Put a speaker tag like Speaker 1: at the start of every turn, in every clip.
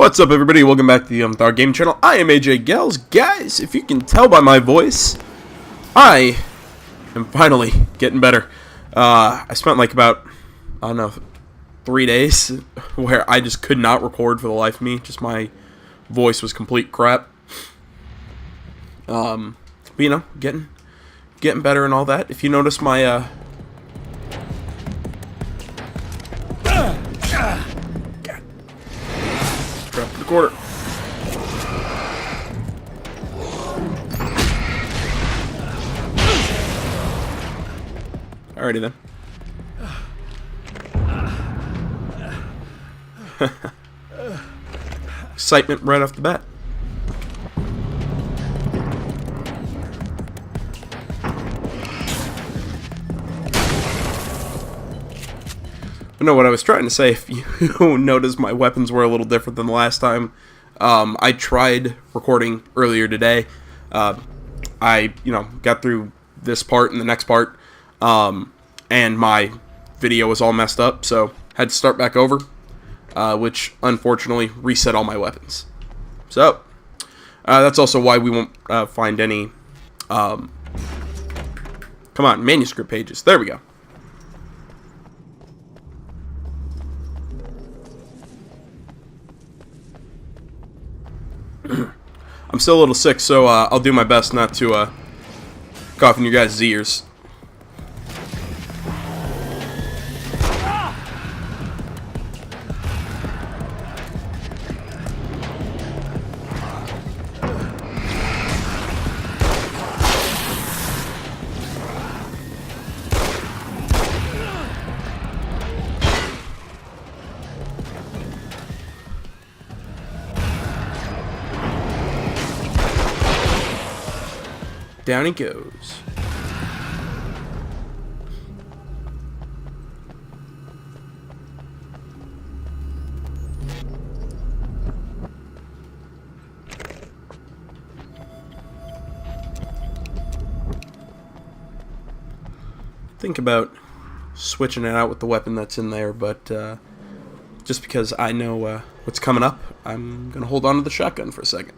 Speaker 1: What's up, everybody? Welcome back to the Our Game channel. I am AJ Gels. Guys, if you can tell by my voice, I am finally getting better. I spent like about, I don't know, 3 days where I just could not record for the life of me. Just my voice was complete crap. But you know, getting better and all that. If you notice my Drop the quarter. Alrighty then. Excitement right off the bat. No, what I was trying to say, if you notice my weapons were a little different than the last time, I tried recording earlier today. I, got through this part and the next part, and my video was all messed up, so had to start back over, which unfortunately reset all my weapons. So, that's also why we won't find any, come on, manuscript pages. There we go. I'm still a little sick, so I'll do my best not to cough in your guys' ears. Down he goes. Think about switching it out with the weapon that's in there, but just because I know what's coming up, I'm gonna hold on to the shotgun for a second.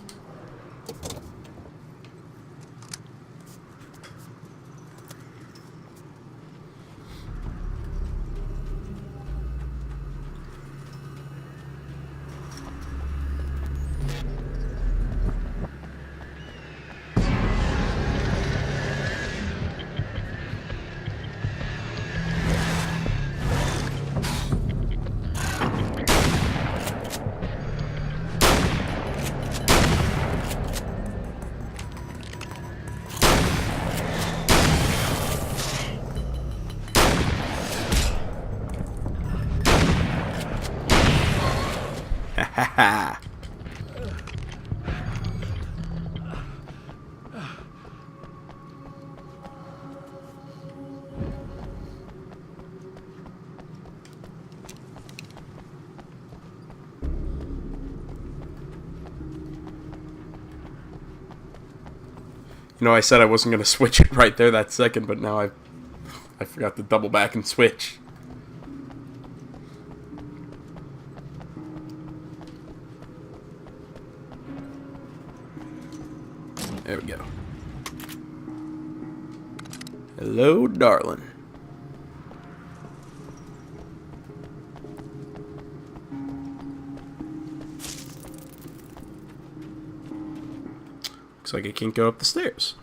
Speaker 1: Ha. I said I wasn't going to switch it right there that second, but now I forgot to double back and switch. There we go. Hello, darling. Looks like I can't go up the stairs.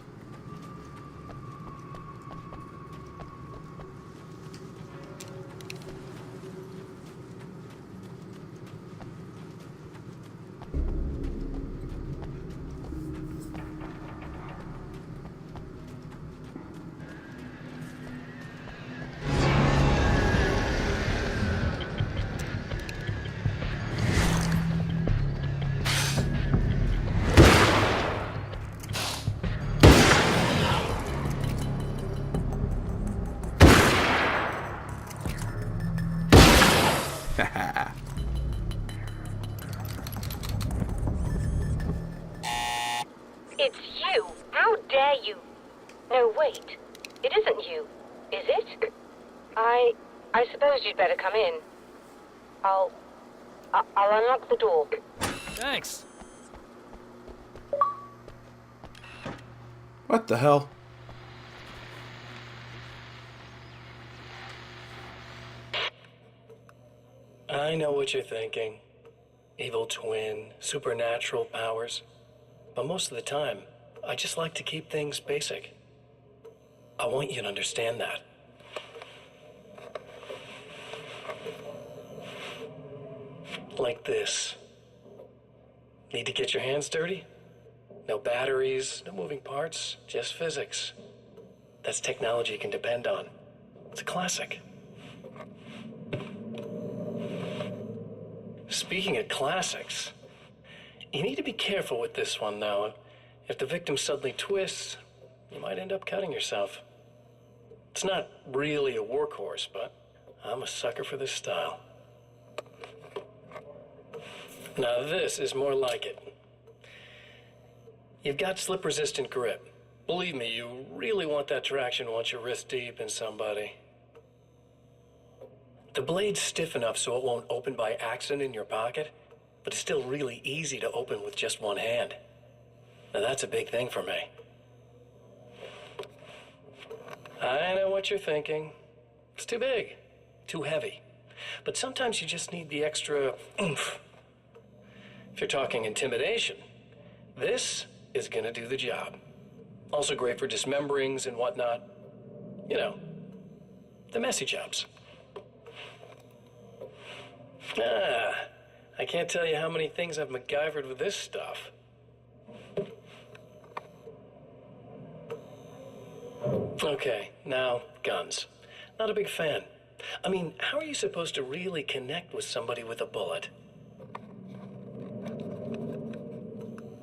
Speaker 2: It's you! How dare you! No, wait. It isn't you, is it? I suppose you'd better come in. I'll unlock the door.
Speaker 3: Thanks.
Speaker 1: What the hell?
Speaker 4: I know what you're thinking. Evil twin, supernatural powers. But most of the time, I just like to keep things basic. I want you to understand that. Like this. Need to get your hands dirty? No batteries, no moving parts, just physics. That's technology you can depend on. It's a classic. Speaking of classics, you need to be careful with this one, though. If the victim suddenly twists, you might end up cutting yourself. It's not really a workhorse, but I'm a sucker for this style. Now this is more like it. You've got slip-resistant grip. Believe me, you really want that traction once you're wrist deep in somebody. The blade's stiff enough so it won't open by accident in your pocket, but it's still really easy to open with just one hand. Now that's a big thing for me. I know what you're thinking. It's too big, too heavy. But sometimes you just need the extra oomph. If you're talking intimidation, this is gonna do the job. Also great for dismemberings and whatnot. You know, the messy jobs. I can't tell you how many things I've MacGyvered with this stuff. Okay, now, guns. Not a big fan. I mean, how are you supposed to really connect with somebody with a bullet?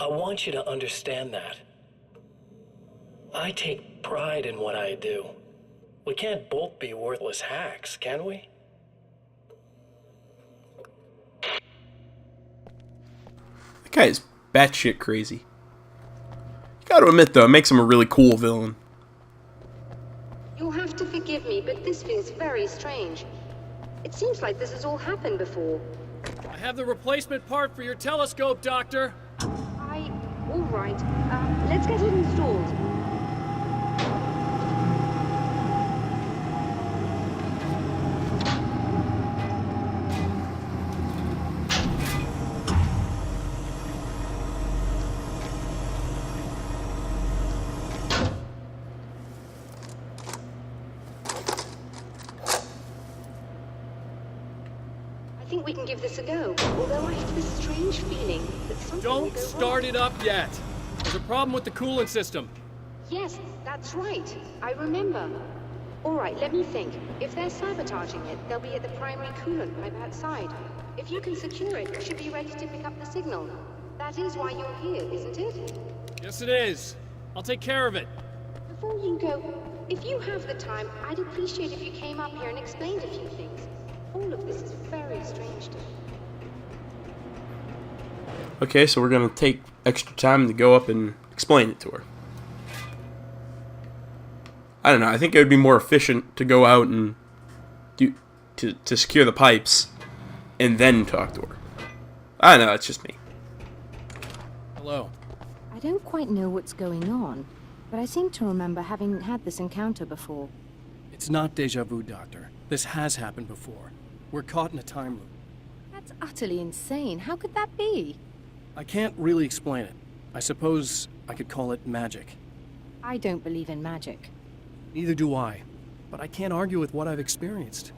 Speaker 4: I want you to understand that. I take pride in what I do. We can't both be worthless hacks, can we?
Speaker 1: That guy is batshit crazy. You gotta admit, though, it makes him a really cool villain.
Speaker 2: You'll have to forgive me, but this feels very strange. It seems like this has all happened before.
Speaker 3: I have the replacement part for your telescope, Doctor.
Speaker 2: All right. Let's get it installed. I think we can give this a go, although I have this strange feeling that something will
Speaker 3: Don't
Speaker 2: go
Speaker 3: start
Speaker 2: wrong.
Speaker 3: it up yet. There's a problem with the coolant system.
Speaker 2: Yes, that's right. I remember. All right, let me think. If they're sabotaging it, they'll be at the primary coolant pipe outside. If you can secure it, you should be ready to pick up the signal. That is why you're here, isn't it?
Speaker 3: Yes, it is. I'll take care of it.
Speaker 2: Before you go, if you have the time, I'd appreciate if you came up here and explained a few things. All of this is very strange to me.
Speaker 1: Okay, so we're gonna take extra time to go up and explain it to her. I don't know, I think it would be more efficient to go out and to secure the pipes and then talk to her. I don't know, it's just me.
Speaker 3: Hello.
Speaker 5: I don't quite know what's going on, but I seem to remember having had this encounter before.
Speaker 3: It's not deja vu, Doctor. This has happened before. We're caught in a time loop.
Speaker 5: That's utterly insane. How could that be?
Speaker 3: I can't really explain it. I suppose I could call it magic.
Speaker 5: I don't believe in magic.
Speaker 3: Neither do I. But I can't argue with what I've experienced.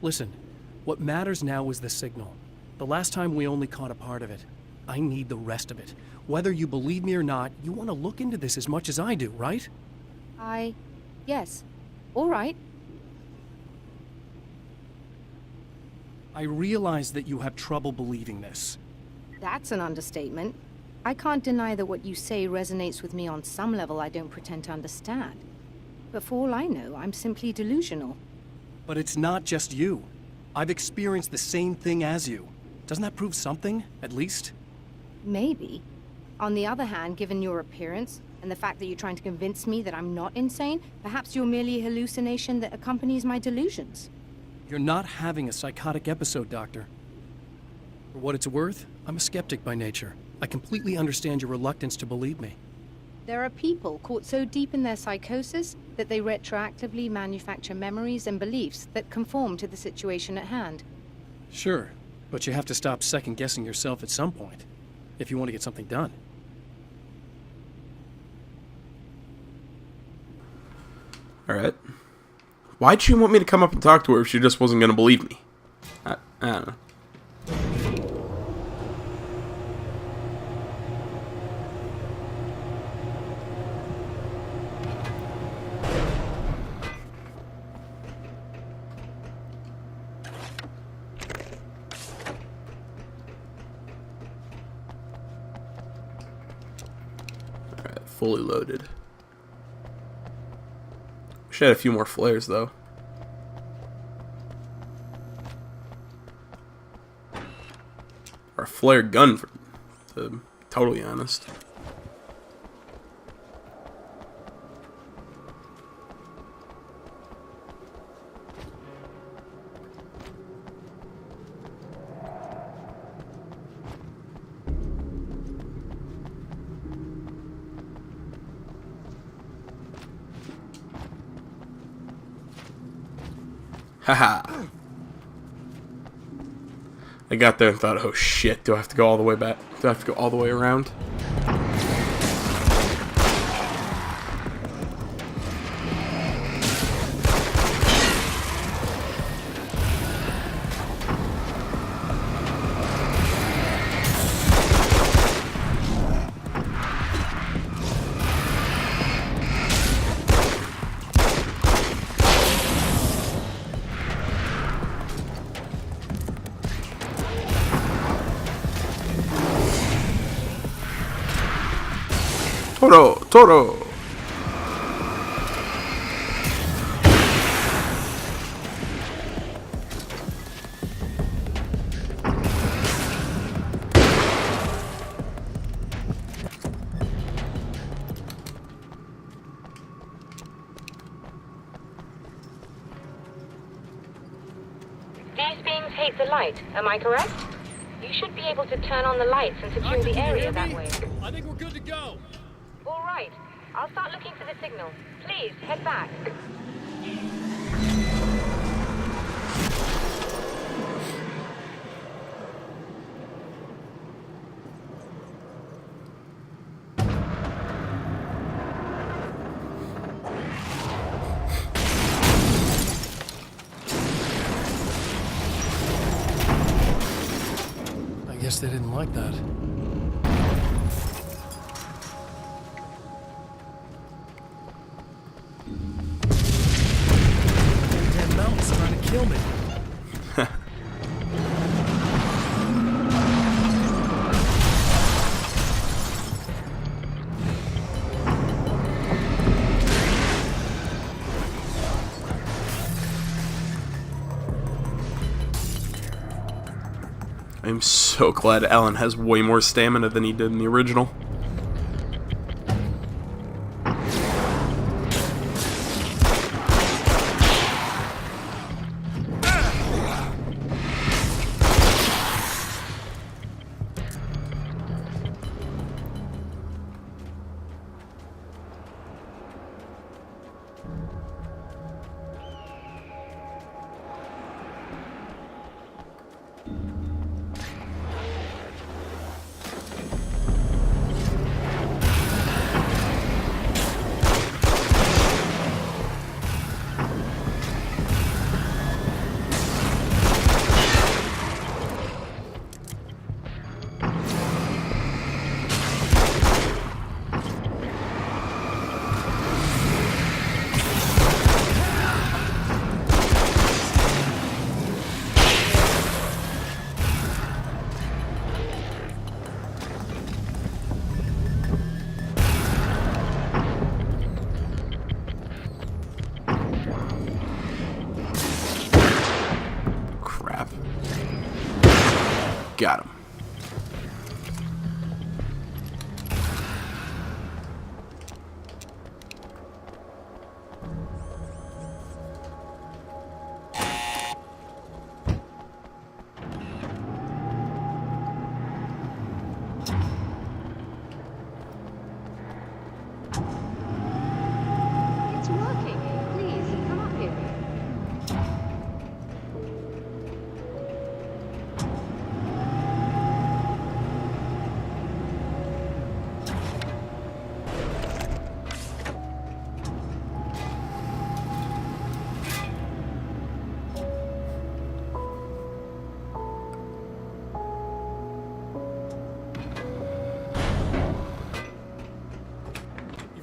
Speaker 3: Listen, what matters now is the signal. The last time we only caught a part of it. I need the rest of it. Whether you believe me or not, you want to look into this as much as I do, right?
Speaker 5: Yes. All right.
Speaker 3: I realize that you have trouble believing this.
Speaker 5: That's an understatement. I can't deny that what you say resonates with me on some level I don't pretend to understand. But for all I know, I'm simply delusional.
Speaker 3: But it's not just you. I've experienced the same thing as you. Doesn't that prove something, at least?
Speaker 5: Maybe. On the other hand, given your appearance, and the fact that you're trying to convince me that I'm not insane, perhaps you're merely a hallucination that accompanies my delusions.
Speaker 3: You're not having a psychotic episode, Doctor. For what it's worth, I'm a skeptic by nature. I completely understand your reluctance to believe me.
Speaker 5: There are people caught so deep in their psychosis that they retroactively manufacture memories and beliefs that conform to the situation at hand.
Speaker 3: Sure, but you have to stop second-guessing yourself at some point, if you want to get something done.
Speaker 1: Alright. Why'd she want me to come up and talk to her if she just wasn't going to believe me? I don't know. Alright, fully loaded. Wish I had a few more flares, though. Or a flare gun, to be totally honest. Haha. I got there and thought, oh shit, do I have to go all the way back? Do I have to go all the way around? Toro!
Speaker 2: These beings hate the light, am I correct? You should be able to turn on the lights and secure the area that way.
Speaker 3: I think we're good to go.
Speaker 2: All right. I'll start looking for the signal. Please, head back.
Speaker 3: I guess they didn't like that. Damn mountain's trying to kill me.
Speaker 1: I'm so glad Alan has way more stamina than he did in the original. Got him.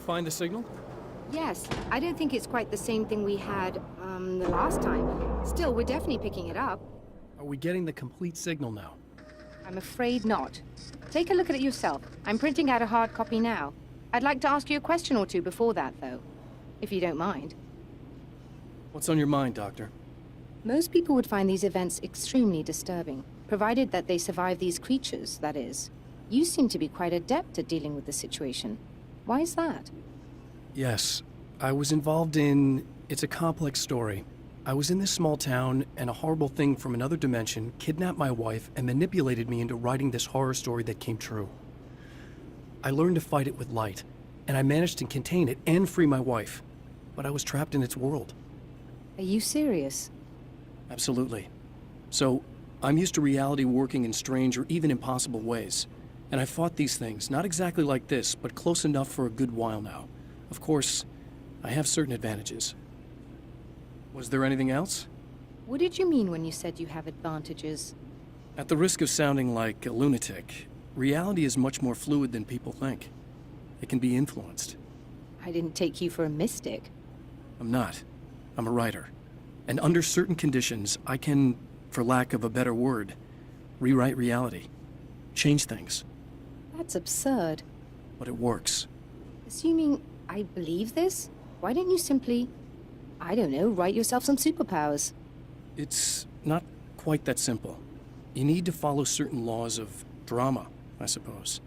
Speaker 3: find the signal?
Speaker 5: Yes, I don't think it's quite the same thing we had, the last time. Still, we're definitely picking it up.
Speaker 3: Are we getting the complete signal now?
Speaker 5: I'm afraid not. Take a look at it yourself. I'm printing out a hard copy now. I'd like to ask you a question or two before that, though. If you don't mind.
Speaker 3: What's on your mind, Doctor?
Speaker 5: Most people would find these events extremely disturbing, provided that they survive these creatures, that is. You seem to be quite adept at dealing with the situation. Why is that?
Speaker 3: Yes, I was involved in... It's a complex story. I was in this small town, and a horrible thing from another dimension kidnapped my wife and manipulated me into writing this horror story that came true. I learned to fight it with light, and I managed to contain it and free my wife. But I was trapped in its world.
Speaker 5: Are you serious?
Speaker 3: Absolutely. So, I'm used to reality working in strange or even impossible ways. And I fought these things, not exactly like this, but close enough for a good while now. Of course, I have certain advantages. Was there anything else?
Speaker 5: What did you mean when you said you have advantages?
Speaker 3: At the risk of sounding like a lunatic, reality is much more fluid than people think. It can be influenced.
Speaker 5: I didn't take you for a mystic.
Speaker 3: I'm not. I'm a writer. And under certain conditions, I can, for lack of a better word, rewrite reality. Change things.
Speaker 5: That's absurd.
Speaker 3: But it works.
Speaker 5: Assuming I believe this, why don't you simply, I don't know, write yourself some superpowers?
Speaker 3: It's not quite that simple. You need to follow certain laws of drama, I suppose.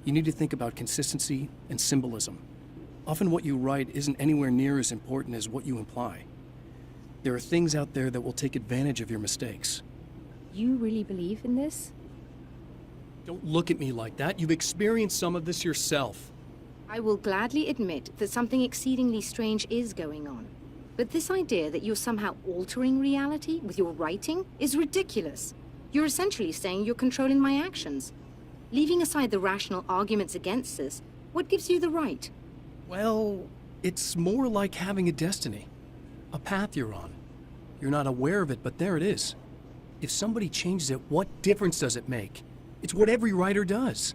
Speaker 3: You need to think about consistency and symbolism. Often what you write isn't anywhere near as important as what you imply. There are things out there that will take advantage of your mistakes.
Speaker 5: You really believe in this?
Speaker 3: Don't look at me like that. You've experienced some of this yourself.
Speaker 5: I will gladly admit that something exceedingly strange is going on. But this idea that you're somehow altering reality with your writing is ridiculous. You're essentially saying you're controlling my actions. Leaving aside the rational arguments against this, what gives you the right?
Speaker 3: Well, it's more like having a destiny. A path you're on. You're not aware of it, but there it is. If somebody changes it, what difference does it make? It's what every writer does.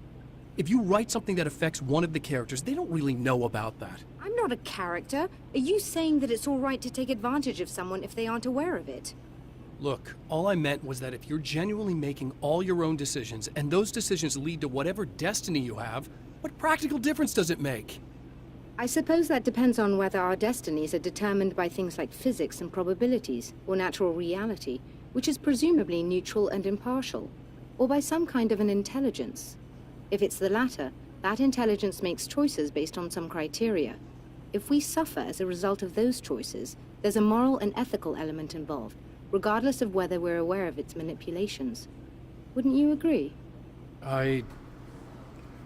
Speaker 3: If you write something that affects one of the characters, they don't really know about that.
Speaker 5: I'm not a character. Are you saying that it's all right to take advantage of someone if they aren't aware of it?
Speaker 3: Look, all I meant was that if you're genuinely making all your own decisions, and those decisions lead to whatever destiny you have, what practical difference does it make?
Speaker 5: I suppose that depends on whether our destinies are determined by things like physics and probabilities, or natural reality, which is presumably neutral and impartial, or by some kind of an intelligence. If it's the latter, that intelligence makes choices based on some criteria. If we suffer as a result of those choices, there's a moral and ethical element involved, regardless of whether we're aware of its manipulations. Wouldn't you agree?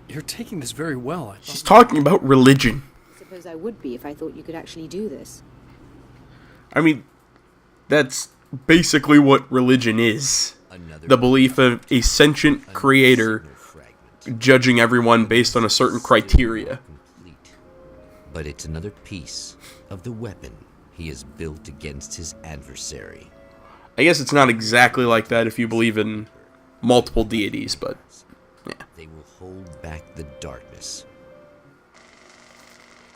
Speaker 3: You're taking this very well.
Speaker 1: She's talking about religion.
Speaker 5: I suppose I would be if I thought you could actually do this.
Speaker 1: I mean, that's basically what religion is. The belief of a sentient creator judging everyone based on a certain criteria.
Speaker 6: But it's another piece of the weapon he has built against his adversary.
Speaker 1: I guess it's not exactly like that if you believe in multiple deities, but yeah.
Speaker 6: They will hold back the darkness.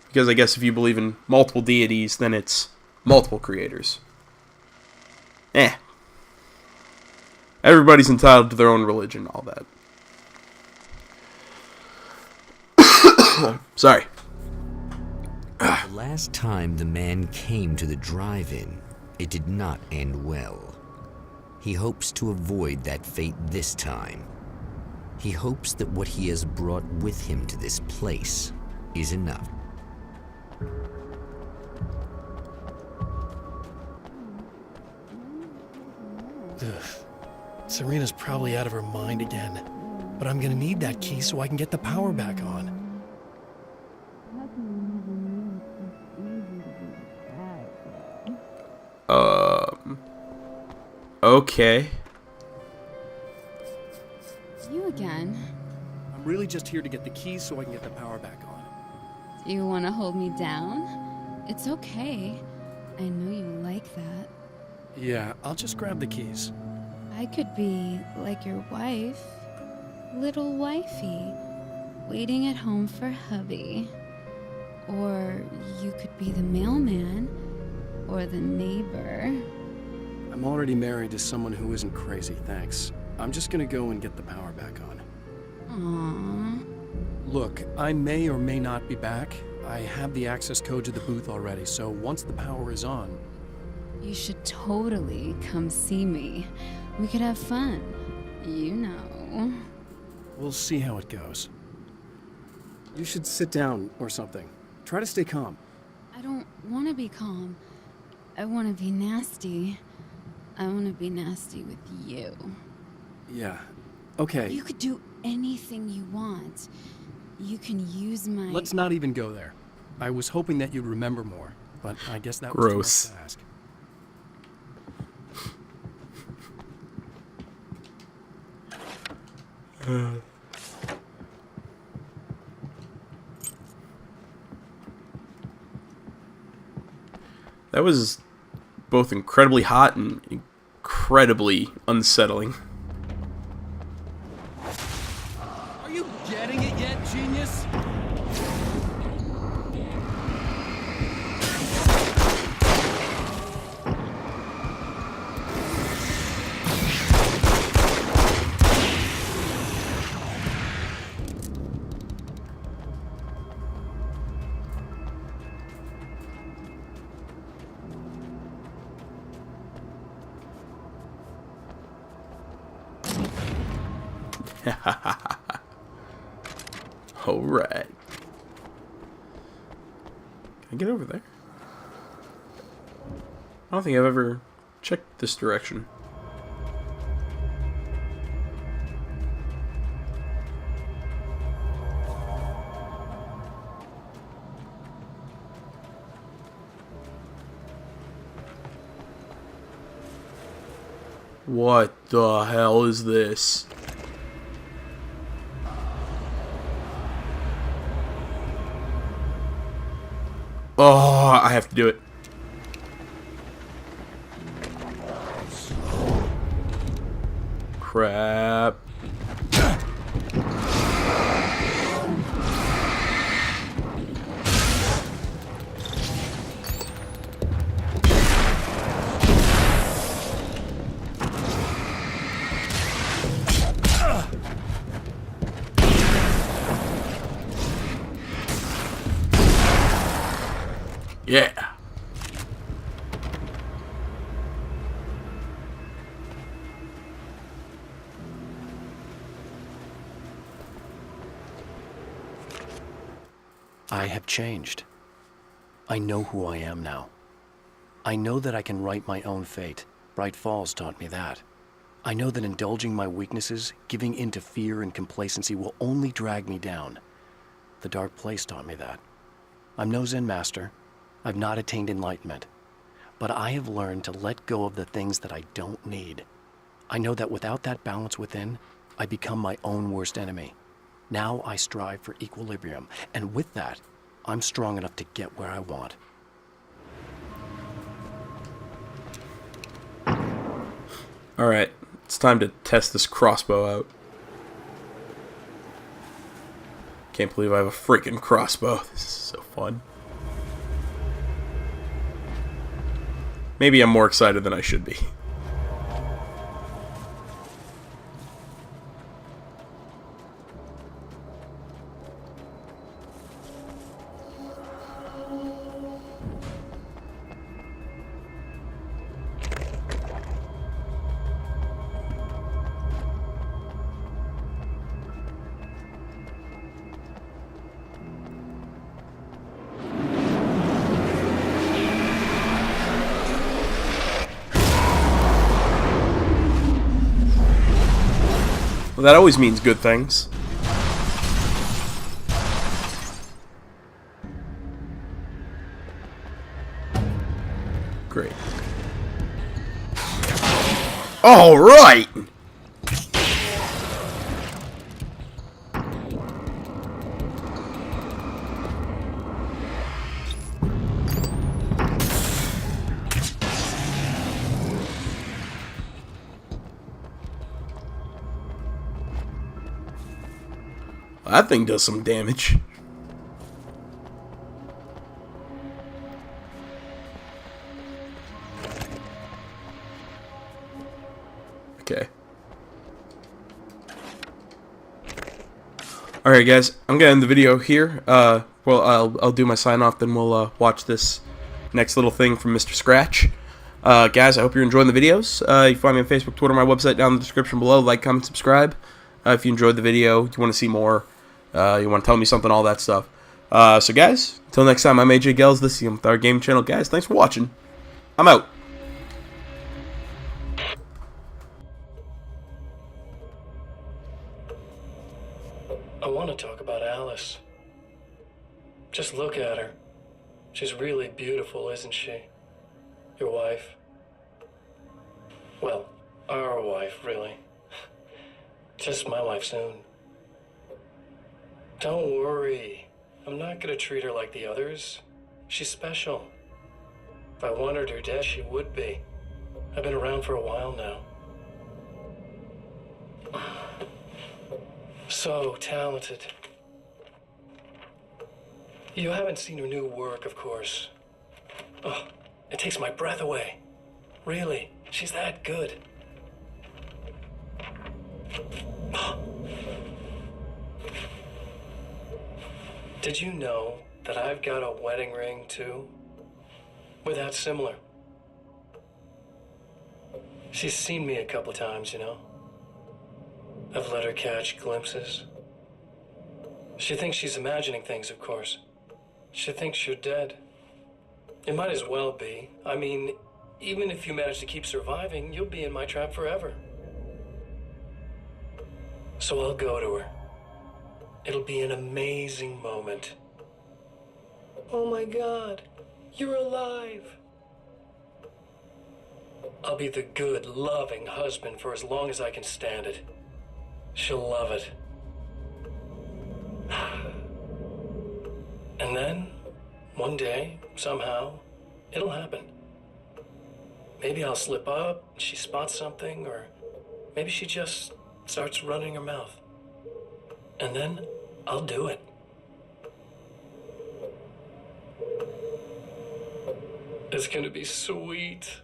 Speaker 1: Because I guess if you believe in multiple deities, then it's multiple creators. Everybody's entitled to their own religion, all that. Sorry.
Speaker 6: The last time the man came to the drive-in, it did not end well. He hopes to avoid that fate this time. He hopes that what he has brought with him to this place is enough.
Speaker 3: Serena's probably out of her mind again. But I'm gonna need that key so I can get the power back on.
Speaker 1: Okay.
Speaker 7: You again?
Speaker 3: I'm really just here to get the keys so I can get the power back on.
Speaker 7: Do you want to hold me down? It's okay. I know you like that.
Speaker 3: Yeah, I'll just grab the keys.
Speaker 7: I could be like your wife. Little wifey. Waiting at home for hubby. Or you could be the mailman. Or the neighbor.
Speaker 3: I'm already married to someone who isn't crazy, thanks. I'm just gonna go and get the power back on.
Speaker 7: Aww.
Speaker 3: Look, I may or may not be back. I have the access code to the booth already, so once the power is on...
Speaker 7: You should totally come see me. We could have fun. You know.
Speaker 3: We'll see how it goes. You should sit down or something. Try to stay calm.
Speaker 7: I don't want to be calm. I want to be nasty. I want to be nasty with you.
Speaker 3: Yeah. Okay.
Speaker 7: You could do anything you want. You can use my...
Speaker 3: Let's not even go there. I was hoping that you'd remember more, but I guess that
Speaker 1: Gross.
Speaker 3: was too much to ask.
Speaker 1: That was both incredibly hot and incredibly unsettling.
Speaker 3: Are you getting it yet, genius?
Speaker 1: Alright. Can I get over there? I don't think I've ever checked this direction. What the hell is this? Oh, I have to do it. Crap. Yeah.
Speaker 3: I have changed. I know who I am now. I know that I can write my own fate. Bright Falls taught me that. I know that indulging my weaknesses, giving in to fear and complacency will only drag me down. The Dark Place taught me that. I'm no Zen master. I've not attained enlightenment. But I have learned to let go of the things that I don't need. I know that without that balance within, I become my own worst enemy. Now I strive for equilibrium, and with that, I'm strong enough to get where I want.
Speaker 1: Alright, it's time to test this crossbow out. Can't believe I have a freaking crossbow. This is so fun. Maybe I'm more excited than I should be. Well, that always means good things. Great. All right. That thing does some damage. Alright, guys, I'm gonna end the video here. Well, I'll do my sign off, then we'll watch this next little thing from Mr. Scratch. Guys, I hope you're enjoying the videos. You can find me on Facebook, Twitter, my website down in the description below. Like, comment, subscribe. If you enjoyed the video, you want to see more, you want to tell me something, all that stuff. So guys, until next time, I'm AJ Gels, this is our game channel. Guys, thanks for watching. I'm out.
Speaker 4: I want to talk about Alice. Just look at her. She's really beautiful, isn't she? Your wife. Well, our wife, really. Just my wife soon. Don't worry. I'm not gonna treat her like the others. She's special. If I wanted her dead, she would be. I've been around for a while now. So talented. You haven't seen her new work, of course. Oh, it takes my breath away. Really, she's that good. Did you know that I've got a wedding ring, too? We're that similar. She's seen me a couple times, you know. I've let her catch glimpses. She thinks she's imagining things, of course. She thinks you're dead. It might as well be. I mean, even if you manage to keep surviving, you'll be in my trap forever. So I'll go to her. It'll be an amazing moment. Oh my God, you're alive. I'll be the good, loving husband for as long as I can stand it. She'll love it. And then, one day, somehow, it'll happen. Maybe I'll slip up, and she spots something, or maybe she just starts running her mouth. And then, I'll do it. It's gonna be sweet.